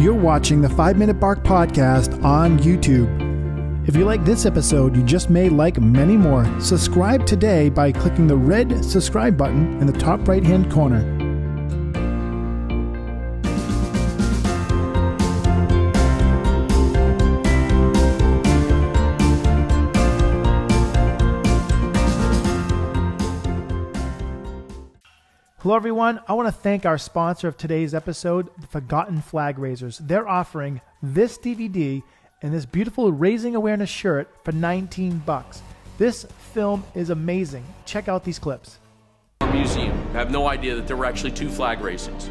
You're watching the 5 Minute Bark Podcast on YouTube. If you like this episode, you just may like many more. Subscribe today by clicking the red subscribe button in the top right-hand corner. Hello everyone, I want to thank our sponsor of today's episode, the Forgotten Flag Raisers. They're offering this DVD and this beautiful Raising Awareness shirt for $19. This film is amazing. Check out these clips. Museum. I have no idea that there were actually two flag raisings.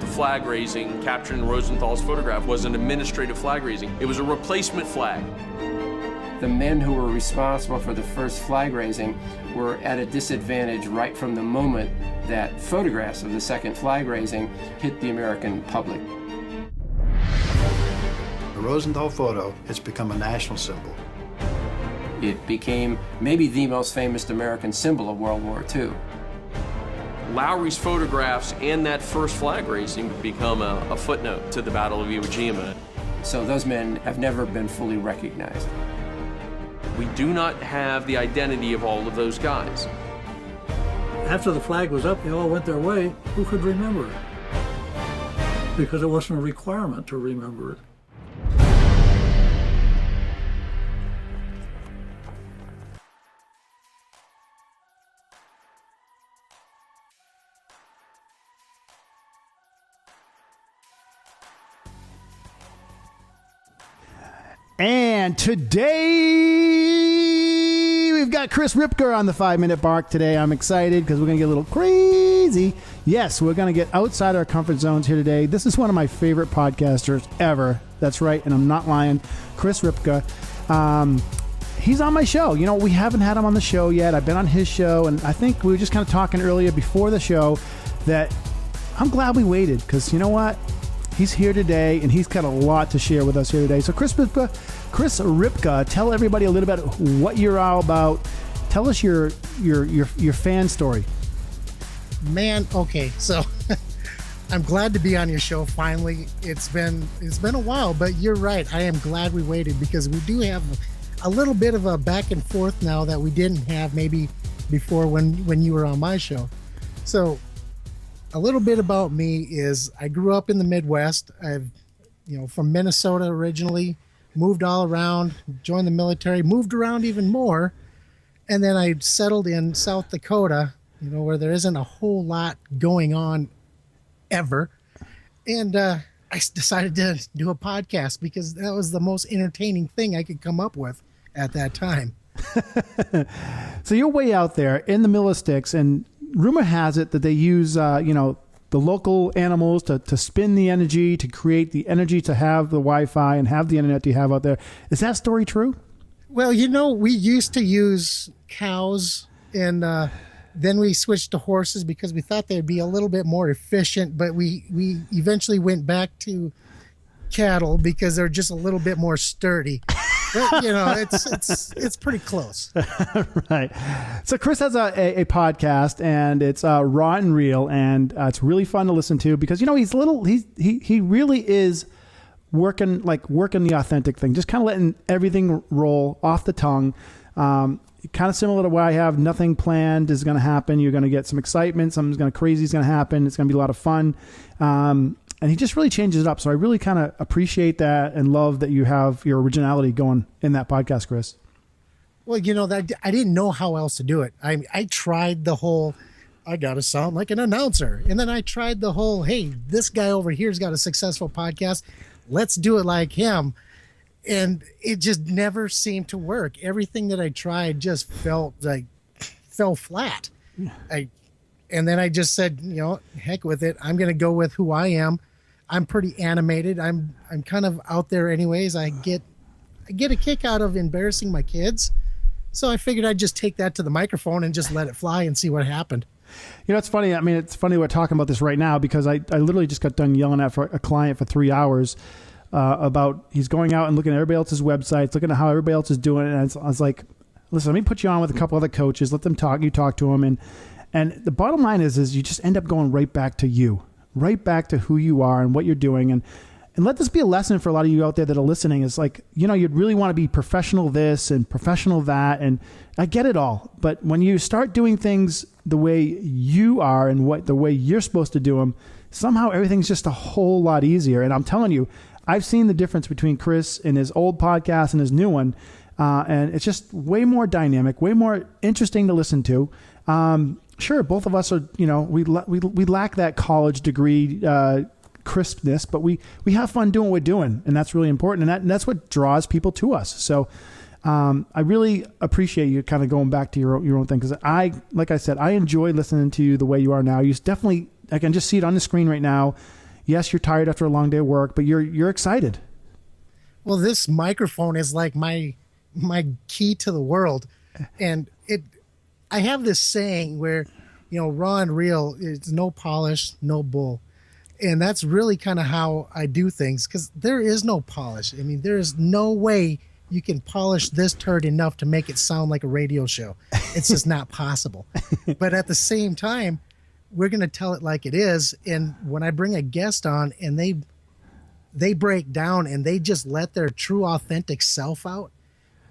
The flag raising captured in Rosenthal's photograph was an administrative flag raising. It was a replacement flag. The men who were responsible for the first flag raising were at a disadvantage right from the moment that photographs of the second flag raising hit the American public. The Rosenthal photo has become a national symbol. It became maybe the most famous American symbol of World War II. Lowry's photographs and that first flag raising become a footnote to the Battle of Iwo Jima. So those men have never been fully recognized. We do not have the identity of all of those guys. After the flag was up, they all went their way. Who could remember it? Because it wasn't a requirement to remember it. And today, we've got Chris Ripka on the 5 Minute Bark today. I'm excited because we're going to get a little crazy. Yes, we're going to get outside our comfort zones here today. This is one of my favorite podcasters ever. That's right, and I'm not lying. Chris Ripka. He's on my show. You know, we haven't had him on the show yet. I've been on his show, and I think we were just kind of talking earlier before the show that I'm glad we waited because you know what? He's here today, and he's got a lot to share with us here today. So Chris Ripka, tell everybody a little bit what you're all about. Tell us your fan story. Man, okay, so I'm glad to be on your show finally. It's been a while, but you're right. I am glad we waited because we do have a little bit of a back and forth now that we didn't have maybe before when you were on my show. So a little bit about me is I grew up in the Midwest. I've, from Minnesota originally, moved all around, joined the military, moved around even more. And then I settled in South Dakota, where there isn't a whole lot going on ever. And I decided to do a podcast because that was the most entertaining thing I could come up with at that time. So you're way out there in the middle of sticks, and rumor has it that they use, the local animals to spin the energy, to create the energy to have the Wi-Fi and have the internet you have out there. Is that story true? Well, we used to use cows, and then we switched to horses because we thought they'd be a little bit more efficient, but we eventually went back to cattle because they're just a little bit more sturdy. But, it's pretty close. Right. So Chris has a podcast, and it's raw and real, and it's really fun to listen to because he really is working the authentic thing, just kind of letting everything roll off the tongue. Kind of similar to what I have. Nothing planned is going to happen. You're going to get some excitement. Something crazy is going to happen. It's going to be a lot of fun. And he just really changes it up. So I really kind of appreciate that and love that you have your originality going in that podcast, Chris. Well, that I didn't know how else to do it. I tried the whole, I got to sound like an announcer. And then I tried the whole, hey, this guy over here's got a successful podcast. Let's do it like him. And it just never seemed to work. Everything that I tried just fell flat. And then I just said, heck with it. I'm going to go with who I am. I'm pretty animated. I'm kind of out there anyways. I get a kick out of embarrassing my kids. So I figured I'd just take that to the microphone and just let it fly and see what happened. It's funny. I mean, it's funny we're talking about this right now because I literally just got done yelling at a client for 3 hours about he's going out and looking at everybody else's websites, looking at how everybody else is doing it. And I was like, listen, let me put you on with a couple other coaches. Let them talk. You talk to them. And the bottom line is you just end up going right back to you. right back to who you are and what you're doing. And let this be a lesson for a lot of you out there that are listening. Is like, you'd really want to be professional this and professional that. And I get it all. But when you start doing things the way you are and the way you're supposed to do them, somehow everything's just a whole lot easier. And I'm telling you, I've seen the difference between Chris and his old podcast and his new one. And it's just way more dynamic, way more interesting to listen to. Sure, both of us are, we lack that college degree crispness, but we have fun doing what we're doing, and that's really important, and that's what draws people to us. So I really appreciate you kind of going back to your own thing, because like I said, I enjoy listening to you the way you are now. You definitely, I can just see it on the screen right now. Yes, you're tired after a long day of work, but you're excited. Well, this microphone is like my key to the world, and I have this saying where, raw and real is no polish, no bull. And that's really kind of how I do things, because there is no polish. I mean, there is no way you can polish this turd enough to make it sound like a radio show. It's just not possible. But at the same time, we're going to tell it like it is. And when I bring a guest on and they break down and they just let their true, authentic self out,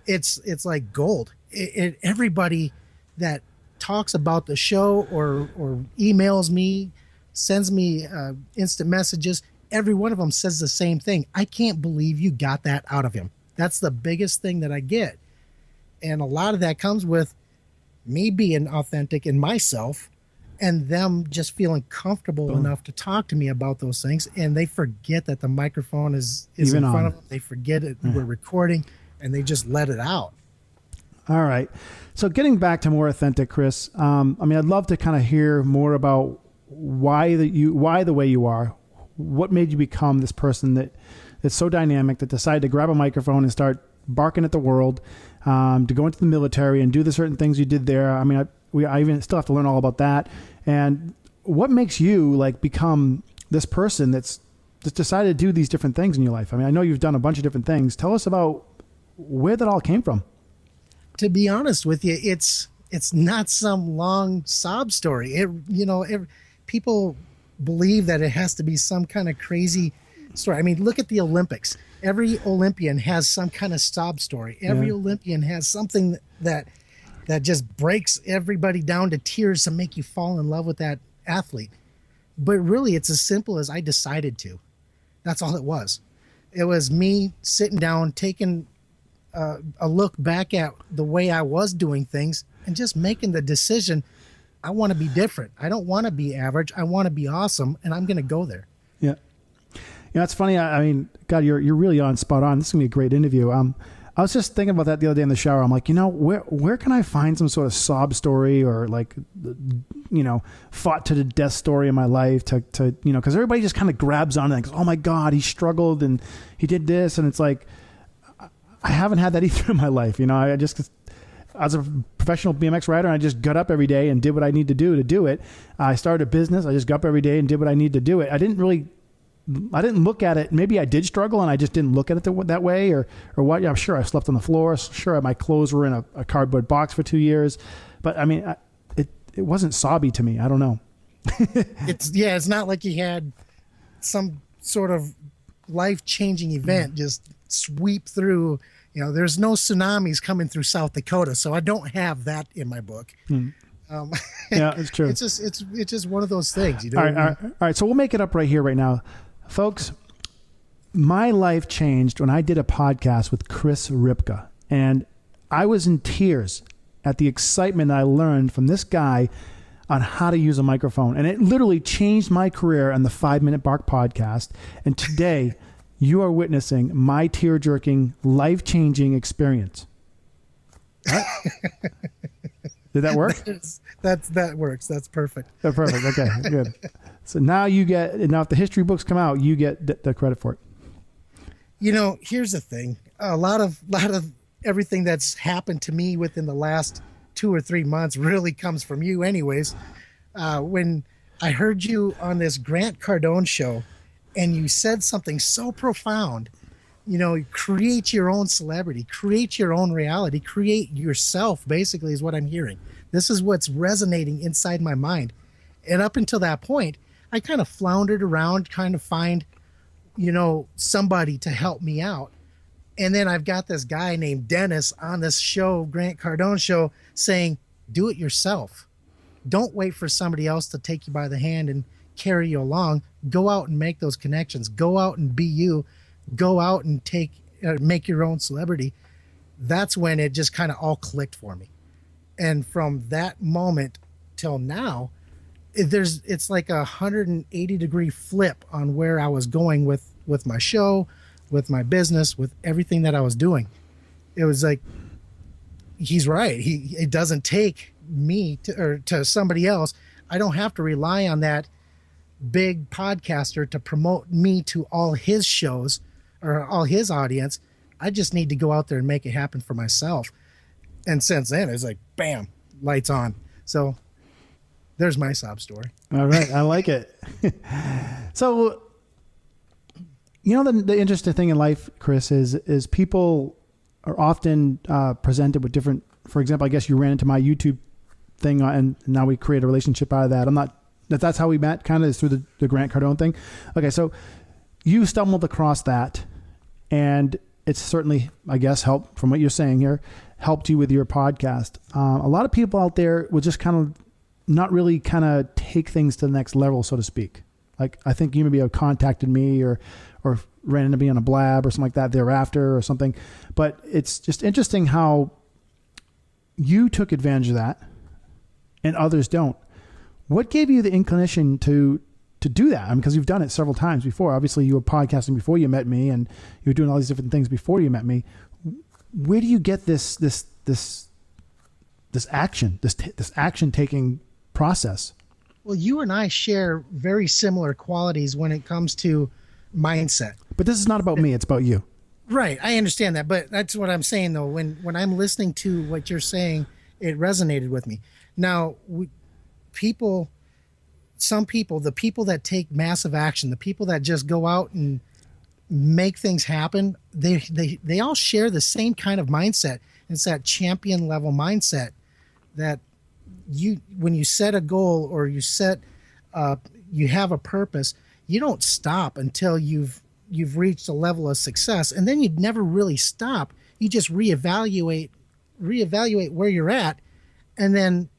it's like gold. Everybody that talks about the show or emails me, sends me instant messages, every one of them says the same thing. I can't believe you got that out of him. That's the biggest thing that I get. And a lot of that comes with me being authentic in myself and them just feeling comfortable enough to talk to me about those things. And they forget that the microphone is even in front of them. They forget it. We're recording, and they just let it out. All right. So getting back to more authentic, Chris, I'd love to kind of hear more about why the way you are, what made you become this person that's so dynamic, that decided to grab a microphone and start barking at the world, to go into the military and do the certain things you did there. I mean, I even still have to learn all about that. And what makes you become this person that's decided to do these different things in your life? I mean, I know you've done a bunch of different things. Tell us about where that all came from. To be honest with you, it's not some long sob story. People believe that it has to be some kind of crazy story. I mean, look at the Olympics. Every Olympian has some kind of sob story. Every Olympian has something that just breaks everybody down to tears to make you fall in love with that athlete. But really, it's as simple as I decided to. That's all it was. It was me sitting down, taking a look back at the way I was doing things and just making the decision, I want to be different. I don't want to be average. I want to be awesome, and I'm going to go there. Yeah. It's funny. I mean, God, you're really on spot on. This is going to be a great interview. I was just thinking about that the other day in the shower. I'm like, where can I find some sort of sob story or fought to the death story in my life to because everybody just kind of grabs on it and goes, oh my God, he struggled and he did this. And it's like, I haven't had that either in my life. I was a professional BMX rider, and I just got up every day and did what I need to do it. I started a business. I just got up every day and did what I need to do it. I didn't look at it. Maybe I did struggle and I just didn't look at it that way or what. Yeah, I'm sure I slept on the floor. Sure, my clothes were in a cardboard box for 2 years, but I mean, it wasn't sobby to me. I don't know. It's not like you had some sort of life-changing event just sweep through. There's no tsunamis coming through South Dakota, so I don't have that in my book. Yeah, it's true. It's just one of those things. All right. So we'll make it up right here, right now, folks. My life changed when I did a podcast with Chris Ripka, and I was in tears at the excitement I learned from this guy on how to use a microphone, and it literally changed my career on the 5 Minute Bark podcast. And today, you are witnessing my tear-jerking, life-changing experience. Right? Did that work? That works. That's perfect. That's perfect. Okay, good. So now if the history books come out, you get the credit for it. Here's the thing. A lot of everything that's happened to me within the last 2 or 3 months really comes from you anyways. When I heard you on this Grant Cardone show, and you said something so profound, create your own celebrity, create your own reality, create yourself, basically, is what I'm hearing. This is what's resonating inside my mind. And up until that point, I kind of floundered around trying to find, somebody to help me out. And then I've got this guy named Dennis on this show, Grant Cardone show, saying, do it yourself. Don't wait for somebody else to take you by the hand and carry you along. Go out and make those connections. Go out and be you. Go out and make your own celebrity. That's when it just kind of all clicked for me. And from that moment till now, it's like a 180-degree flip on where I was going with my show, with my business, with everything that I was doing. It was like, he's right. It doesn't take me to somebody else. I don't have to rely on that big podcaster to promote me to all his shows or all his audience. I just need to go out there and make it happen for myself. And since then, it's like, bam, lights on. So there's my sob story. All right. I like it. So, the interesting thing in life, Chris, is people are often presented with different, for example, I guess you ran into my YouTube thing and now we create a relationship out of that. That's how we met, kind of, is through the Grant Cardone thing. Okay. So you stumbled across that, and it's certainly, I guess, helped, from what you're saying here, helped you with your podcast. A lot of people out there will just kind of not really kind of take things to the next level, so to speak. Like, I think you maybe have contacted me or ran into me on a blab or something like that thereafter or something. But it's just interesting how you took advantage of that and others don't. What gave you the inclination to do that? I mean, because you've done it several times before. Obviously, you were podcasting before you met me, and you were doing all these different things before you met me. Where do you get this action taking process? Well, you and I share very similar qualities when it comes to mindset. But this is not about me; it's about you. Right, I understand that, but that's what I'm saying though. When I'm listening to what you're saying, it resonated with me. Now, some people, the people that take massive action, the people that just go out and make things happen, they all share the same kind of mindset. It's that champion level mindset that when you set a goal or you have a purpose, you don't stop until you've reached a level of success, and then you'd never really stop. You just reevaluate where you're at, and then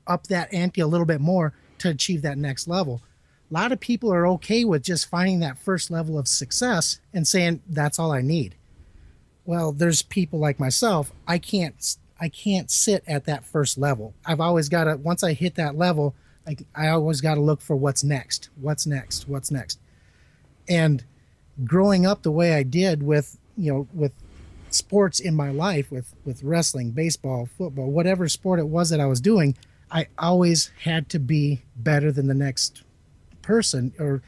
up that ante a little bit more to achieve that next level. A lot of people are okay with just finding that first level of success and saying, that's all I need. Well, there's people like myself. I can't sit at that first level. I've always got to, once I hit that level, I always got to look for what's next. And growing up the way I did with sports in my life, with wrestling, baseball, football, whatever sport it was that I was doing, I always had to be better than the next person or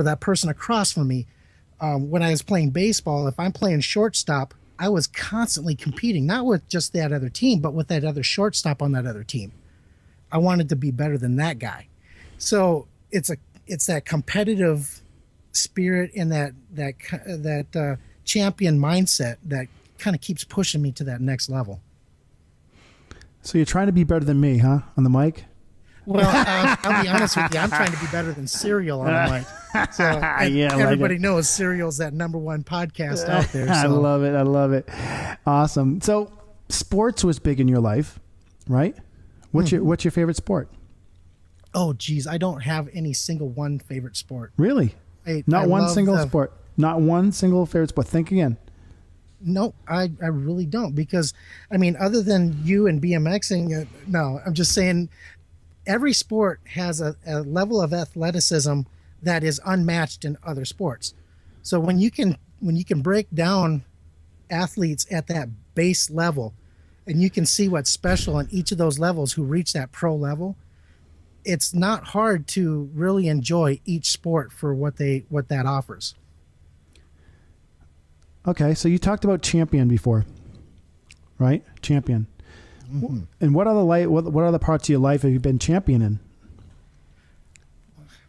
that person across from me. When I was playing baseball, if I'm playing shortstop, I was constantly competing, not with just that other team, but with that other shortstop on that other team. I wanted to be better than that guy. So it's that competitive spirit and that champion mindset that kind of keeps pushing me to that next level. So you're trying to be better than me, huh? On the mic? Well, I'll be honest with you. I'm trying to be better than Serial on the mic. So everybody knows Serial's that #1 podcast out there. So. I love it. Awesome. So sports was big in your life, right? What's your favorite sport? Oh, geez. I don't have any single one favorite sport. Really? Not one single sport. Not one single favorite sport. Think again. No, I really don't, because, I mean, other than you and BMXing, no, I'm just saying every sport has a level of athleticism that is unmatched in other sports. So when you can break down athletes at that base level and you can see what's special in each of those levels who reach that pro level, it's not hard to really enjoy each sport for what that offers. Okay, so you talked about champion before, right? Champion. Mm-hmm. And what other parts of your life have you been champion in?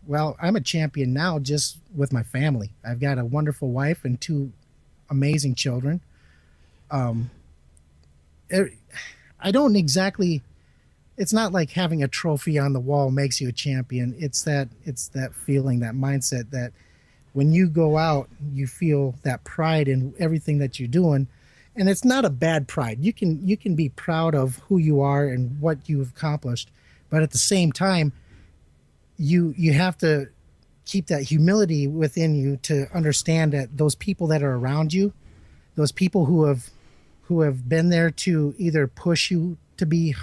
Well, I'm a champion now just with my family. I've got a wonderful wife and 2 amazing children. I don't exactly, it's not like having a trophy on the wall makes you a champion. It's that feeling, that mindset that when you go out, you feel that pride in everything that you're doing. And it's not a bad pride. You can be proud of who you are and what you've accomplished, but at the same time, you have to keep that humility within you to understand that those people that are around you, those people who have been there to either push you to be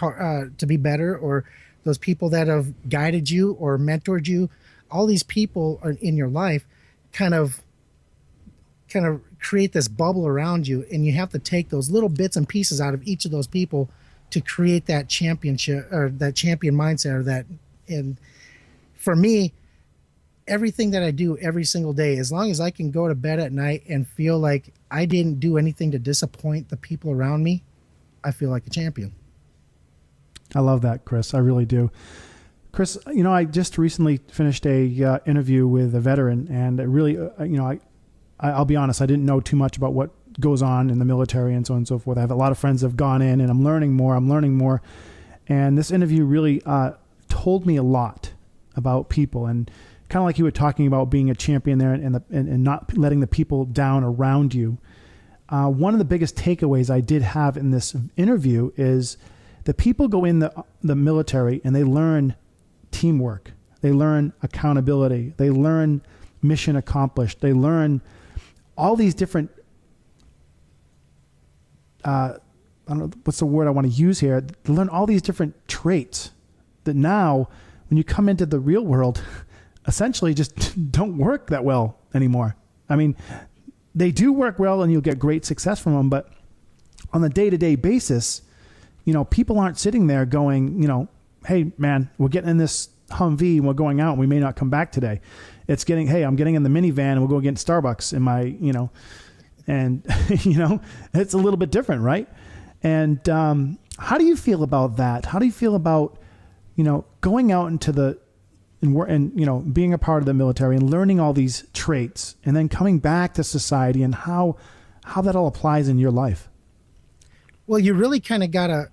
better, or those people that have guided you or mentored you, all these people are in your life kind of create this bubble around you, and you have to take those little bits and pieces out of each of those people to create that championship or that champion mindset or that. And for me, everything that I do every single day, as long as I can go to bed at night and feel like I didn't do anything to disappoint the people around me, I feel like a champion. I love that, Chris. I really do. Chris, I just recently finished a interview with a veteran, and it really, I'll be honest, I didn't know too much about what goes on in the military and so on and so forth. I have a lot of friends that have gone in, and I'm learning more. And this interview really told me a lot about people, and kind of like you were talking about being a champion there and not letting the people down around you. One of the biggest takeaways I did have in this interview is that people go in the military and they learn teamwork. They learn accountability. They learn mission accomplished. They learn all these different, I don't know what's the word I want to use here. They learn all these different traits that now when you come into the real world, essentially just don't work that well anymore. I mean, they do work well and you'll get great success from them, but on a day-to-day basis, people aren't sitting there going, hey man, we're getting in this Humvee and we're going out and we may not come back today. It's getting, hey, I'm getting in the minivan and we'll go get Starbucks in my, and it's a little bit different, right? And how do you feel about that? How do you feel about, going out into and being a part of the military and learning all these traits and then coming back to society, and how that all applies in your life? Well, you really kind of got to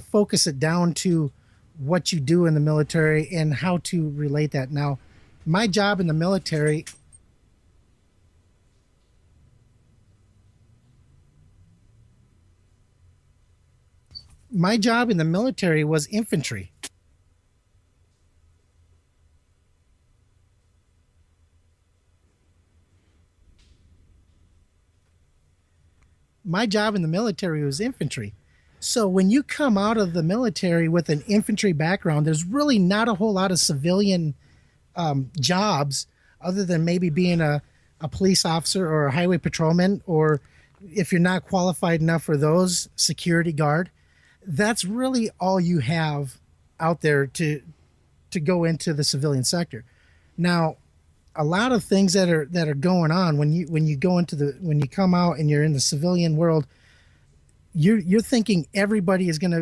focus it down to what you do in the military and how to relate that. Now, my job in the military was infantry. My job in the military was infantry. So when you come out of the military with an infantry background, there's really not a whole lot of civilian jobs other than maybe being a police officer or a highway patrolman, or if you're not qualified enough for those, security guard. That's really all you have out there to go into the civilian sector. Now, a lot of things that are going on when you come out and you're in the civilian world, you're thinking everybody is going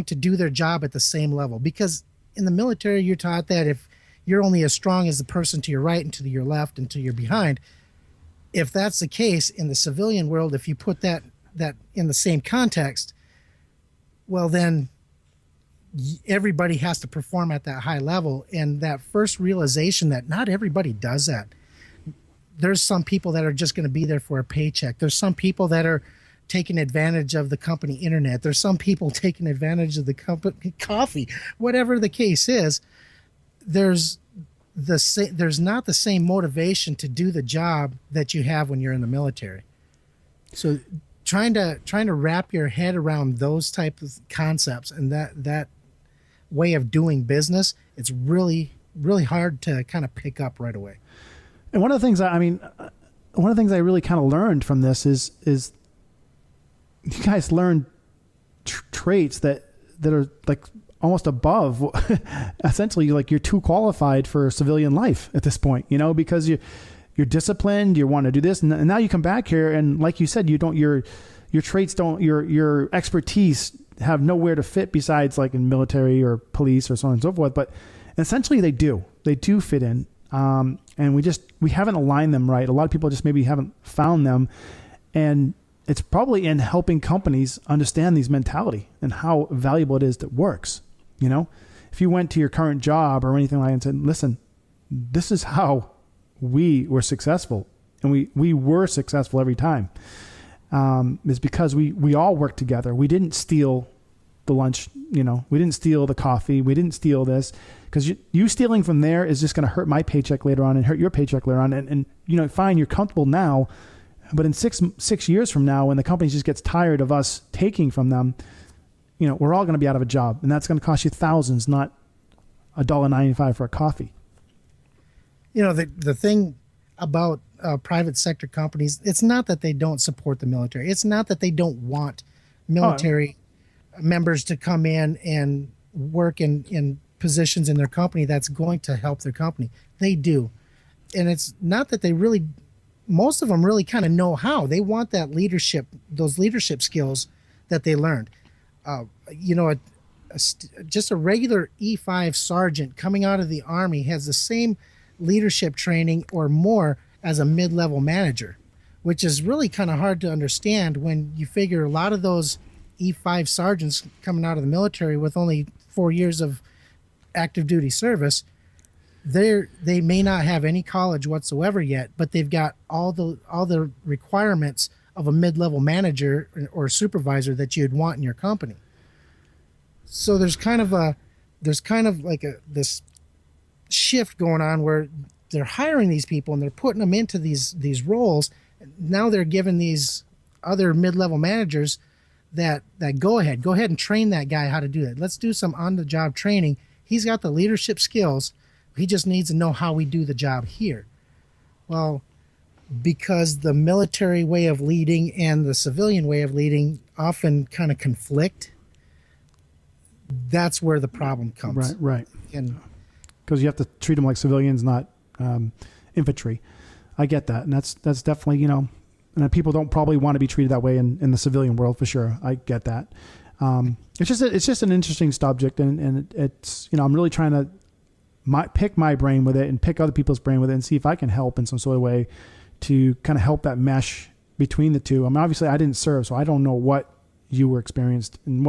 to do their job at the same level, because in the military you're taught that if you're only as strong as the person to your right and to your left and to your behind. If that's the case in the civilian world, if you put that in the same context, well then everybody has to perform at that high level. And that first realization that not everybody does that. There's some people that are just going to be there for a paycheck. There's some people that are taking advantage of the company internet. There's some people taking advantage of the company coffee. Whatever the case is, there's not the same motivation to do the job that you have when you're in the military. So trying to wrap your head around those type of concepts and that way of doing business, it's really, really hard to kind of pick up right away. And one of the things I really kind of learned from this is you guys learn traits that are like almost above essentially, like you're too qualified for civilian life at this point, because you're disciplined, you want to do this, and now you come back here and like you said, your traits don't, your expertise have nowhere to fit besides like in military or police or so on and so forth. But essentially they do fit in. And we haven't aligned them right. A lot of people just maybe haven't found them. And it's probably in helping companies understand these mentality and how valuable it is that works. You know, if you went to your current job or anything like that and said, listen, this is how we were successful, and we were successful every time, is because we all worked together. We didn't steal the lunch, you know, we didn't steal the coffee, we didn't steal this, because you stealing from there is just going to hurt my paycheck later on and hurt your paycheck later on. And you know, fine, you're comfortable now, but in six years from now, when the company just gets tired of us taking from them, you know, we're all going to be out of a job, and that's going to cost you thousands, not $1.95 for a coffee. You know, the thing about private sector companies, it's not that they don't support the military. It's not that they don't want military members to come in and work in positions in their company that's going to help their company. They do. And it's not that they really, most of them really kind of know how. They want that leadership, those leadership skills that they learned. You know, just a regular E5 sergeant coming out of the Army has the same leadership training or more as a mid-level manager, which is really kind of hard to understand when you figure a lot of those E5 sergeants coming out of the military with only 4 years of active duty service, they may not have any college whatsoever yet, but they've got all the requirements of a mid-level manager or supervisor that you'd want in your company. So there's kind of like this shift going on where they're hiring these people and they're putting them into these roles. Now they're giving these other mid-level managers that go ahead and train that guy how to do that. Let's do some on-the-job training. He's got the leadership skills. He just needs to know how we do the job here. Well, because the military way of leading and the civilian way of leading often kind of conflict, that's where the problem comes. Right. And because you have to treat them like civilians, not infantry. I get that, and that's definitely, you know, and people don't probably want to be treated that way in the civilian world for sure. I get that. It's just an interesting subject, and it's, you know, I'm really trying to pick my brain with it and pick other people's brain with it and see if I can help in some sort of way to kind of help that mesh between the two. I mean, obviously I didn't serve, so I don't know what you were experienced and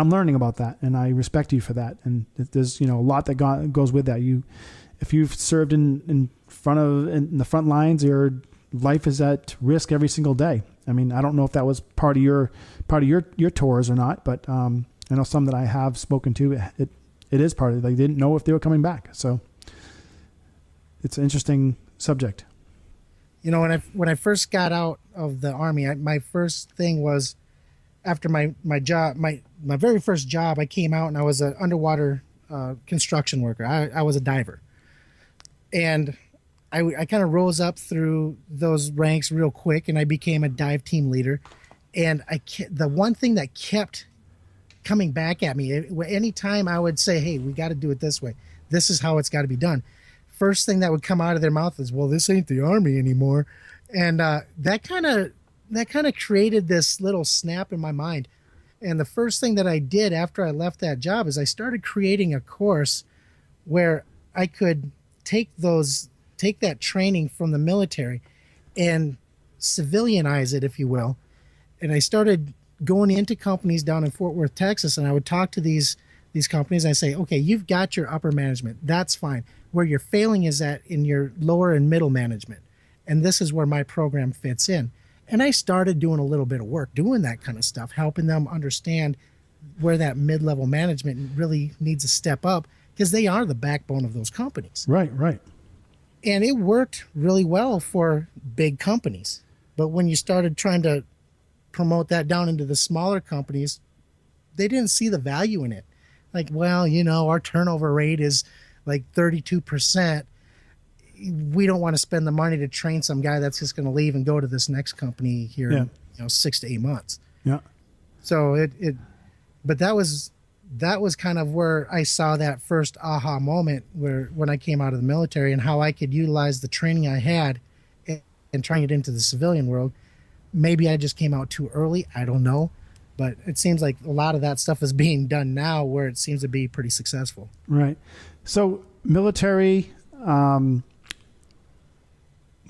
I'm learning about that, and I respect you for that. And there's, you know, a lot that goes with that. If you've served in the front lines, your life is at risk every single day. I mean, I don't know if that was part of your tours or not, but I know some that I have spoken to, it is part of it. They didn't know if they were coming back. So it's an interesting subject. You know, when I first got out of the Army, my first thing was, after my job, my very first job, I came out and I was an underwater construction worker. I was a diver. And I kind of rose up through those ranks real quick, and I became a dive team leader. And the one thing that kept coming back at me, anytime I would say, hey, we got to do it this way. This is how it's got to be done. First thing that would come out of their mouth is, well, this ain't the Army anymore. And that kind of created this little snap in my mind. And the first thing that I did after I left that job is I started creating a course where I could take that training from the military and civilianize it, if you will. And I started going into companies down in Fort Worth, Texas, and I would talk to these companies. And I say, okay, you've got your upper management. That's fine. Where you're failing is in your lower and middle management. And this is where my program fits in. And I started doing a little bit of work, doing that kind of stuff, helping them understand where that mid-level management really needs to step up, because they are the backbone of those companies. Right. And it worked really well for big companies. But when you started trying to promote that down into the smaller companies, they didn't see the value in it. Like, well, you know, our turnover rate is like 32%. We don't want to spend the money to train some guy that's just going to leave and go to this next company here in 6 to 8 months. Yeah. So but that was kind of where I saw that first aha moment, when I came out of the military, and how I could utilize the training I had and trying it into the civilian world. Maybe I just came out too early. I don't know. But it seems like a lot of that stuff is being done now, where it seems to be pretty successful. Right. So military,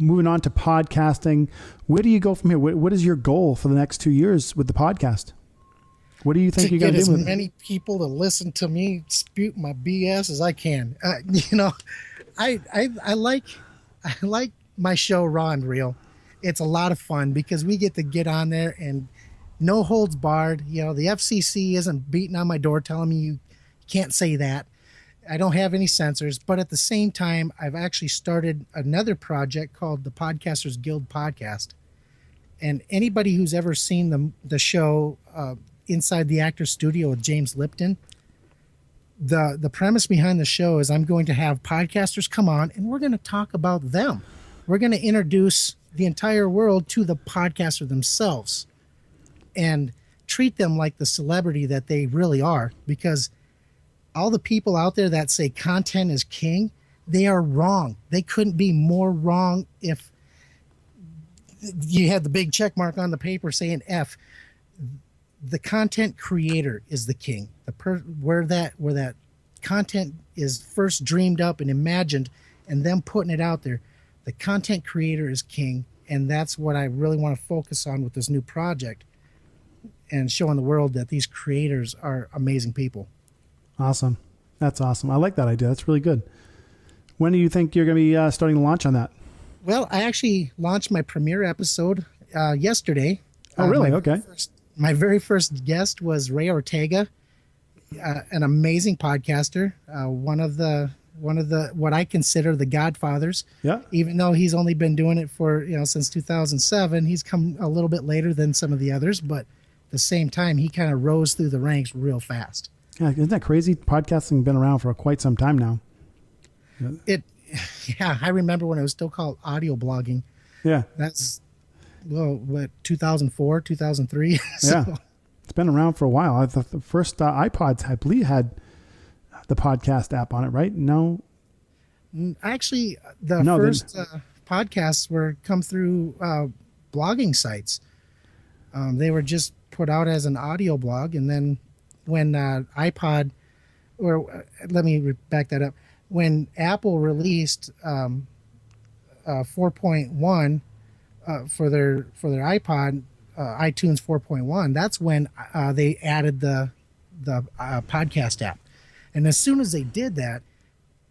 moving on to podcasting. Where do you go from here? What is your goal for the next 2 years with the podcast? What do you think you're going to do with it? As many people to listen to me spew my BS as I can. I like my show Raw and Real. It's a lot of fun because we get to get on there and no holds barred. The FCC isn't beating on my door telling me you can't say that. I don't have any censors, but at the same time, I've actually started another project called the Podcasters Guild Podcast. And anybody who's ever seen the show Inside the Actor's Studio with James Lipton, the premise behind the show is I'm going to have podcasters come on and we're going to talk about them. We're going to introduce the entire world to the podcaster themselves and treat them like the celebrity that they really are, because all the people out there that say content is king, they are wrong. They couldn't be more wrong if you had the big check mark on the paper saying F. The content creator is the king. Where that content is first dreamed up and imagined and them putting it out there, the content creator is king. And that's what I really want to focus on with this new project and showing the world that these creators are amazing people. Awesome. That's awesome. I like that idea. That's really good. When do you think you're going to be starting to launch on that? Well, I actually launched my premiere episode yesterday. Oh, really? Okay. My very first guest was Ray Ortega, an amazing podcaster, one of the what I consider the godfathers. Yeah. Even though he's only been doing it for since 2007, he's come a little bit later than some of the others, but at the same time, he kind of rose through the ranks real fast. Yeah, isn't that crazy? Podcasting been around for quite some time now. Yeah, I remember when it was still called audio blogging. Yeah. That's, 2004, 2003. So. Yeah. It's been around for a while. The first iPods, I believe, had the podcast app on it, right? No? Actually, first podcasts were come through blogging sites. They were just put out as an audio blog, and then when iPod, or let me back that up, when Apple released 4.1 for their iPod, iTunes 4.1, that's when they added the podcast app. And as soon as they did that,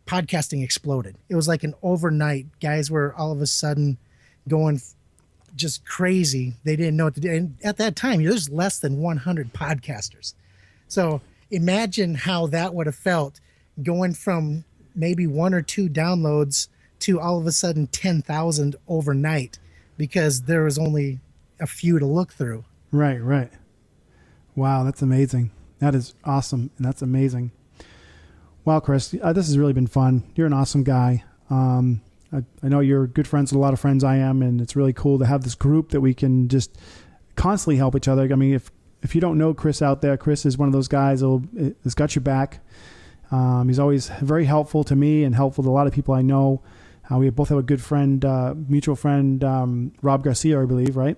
podcasting exploded. It was like an overnight. Guys were all of a sudden going just crazy. They didn't know what to do. And at that time, there's less than 100 podcasters. So imagine how that would have felt going from maybe 1 or 2 downloads to all of a sudden 10,000 overnight, because there was only a few to look through. Right. Wow, that's amazing. That is awesome, and that's amazing. Wow, Chris, this has really been fun. You're an awesome guy. I know you're good friends with a lot of friends I am, and it's really cool to have this group that we can just constantly help each other. I mean, if you don't know Chris out there, Chris is one of those guys that's got your back. He's always very helpful to me and helpful to a lot of people I know. We both have a good friend, mutual friend, Rob Garcia, I believe, right?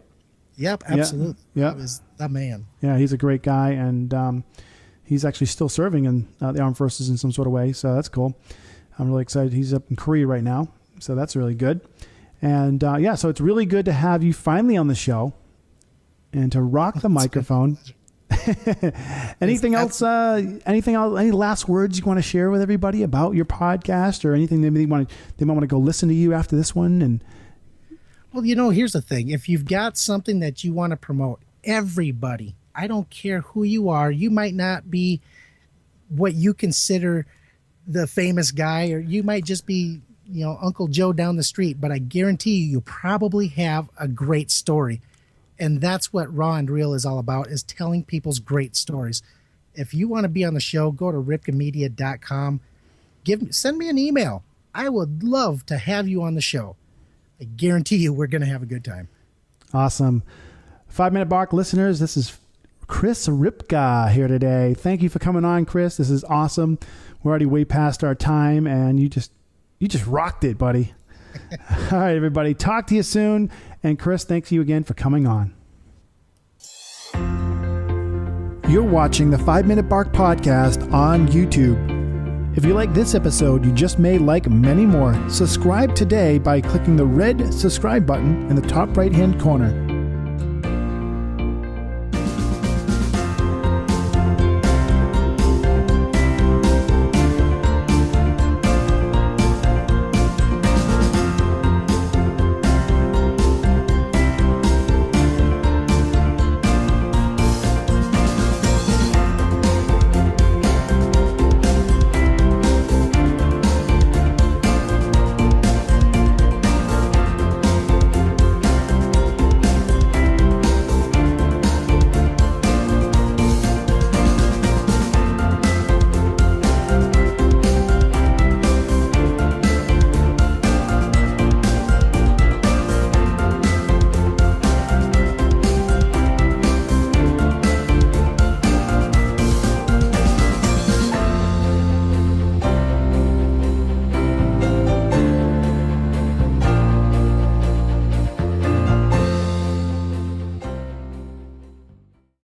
Yep, absolutely. Yeah. That was the man. Yeah, he's a great guy, and he's actually still serving in the armed forces in some sort of way, so that's cool. I'm really excited. He's up in Korea right now, so that's really good. And so it's really good to have you finally on the show and to rock the microphone. Anything else? Any last words you want to share with everybody about your podcast, or anything they might want to go listen to you after this one? And well, here's the thing: if you've got something that you want to promote, everybody, I don't care who you are, you might not be what you consider the famous guy, or you might just be Uncle Joe down the street, but I guarantee you probably have a great story. And that's what Raw and Real is all about, is telling people's great stories. If you want to be on the show, go to ripkamedia.com. Send me an email. I would love to have you on the show. I guarantee you we're going to have a good time. Awesome. 5 Minute Bark listeners, this is Chris Ripka here today. Thank you for coming on, Chris. This is awesome. We're already way past our time, and you just rocked it, buddy. All right, everybody. Talk to you soon. And Chris, thanks you again for coming on. You're watching the 5 Minute Bark podcast on YouTube. If you like this episode, you just may like many more. Subscribe today by clicking the red subscribe button in the top right-hand corner.